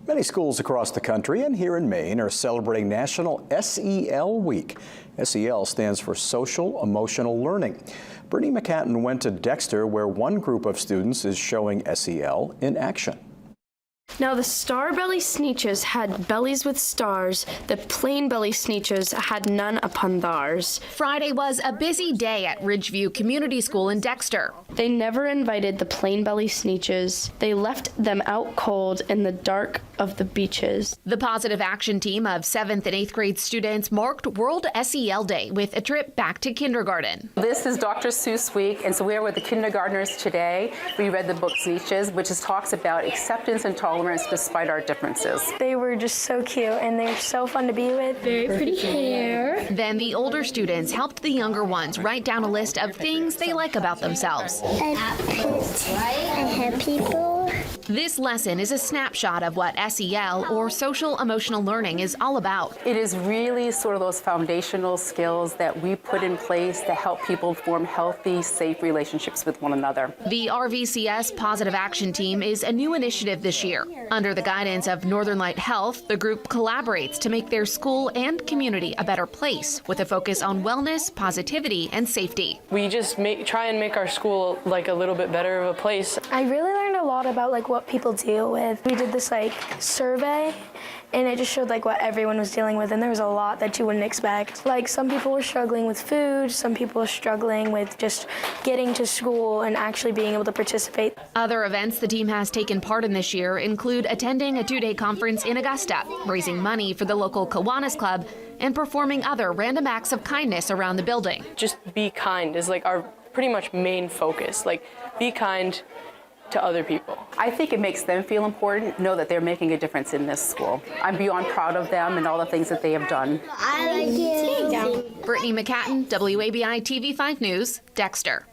Many schools across the country and here in Maine are celebrating National SEL Week. SEL stands for Social Emotional Learning. Brittany McCanton went to Dexter, where one group of students is showing SEL in action. Now, the star-belly sneetches had bellies with stars. The plain belly sneetches had none upon theirs. Friday was a busy day at Ridgeview Community School in Dexter. They never invited the plain belly sneetches. They left them out cold in the dark of the beaches. The Positive Action team of 7th and 8th grade students marked World SEL Day with a trip back to kindergarten. This is Dr. Seuss Week, and so we are with the kindergartners today. We read the book Sneetches, which talks about acceptance and tolerance despite our differences. They were just so cute and they're so fun to be with. Very pretty hair. Then the older students helped the younger ones write down a list of things they like about themselves. I have people. This lesson is a snapshot of what SEL, or social emotional learning, is all about. It is really sort of those foundational skills that we put in place to help people form healthy, safe relationships with one another. The RVCS Positive Action Team is a new initiative this year. Under the guidance of Northern Light Health, the group collaborates to make their school and community a better place, with a focus on wellness, positivity, and safety. We just try and make our school like a little bit better of a place. I really learned a lot about what people deal with. We did this survey, and it just showed what everyone was dealing with, and there was a lot that you wouldn't expect. Some people were struggling with food, some people were struggling with just getting to school and actually being able to participate. Other events the team has taken part in this year include attending a 2-day conference in Augusta, raising money for the local Kiwanis Club, and performing other random acts of kindness around the building. Just be kind is our pretty much main focus. Be kind to other people. I think it makes them feel important, know that they're making a difference in this school. I'm beyond proud of them and all the things that they have done. I like you. Brittany McCanton, WABI TV 5 News, Dexter.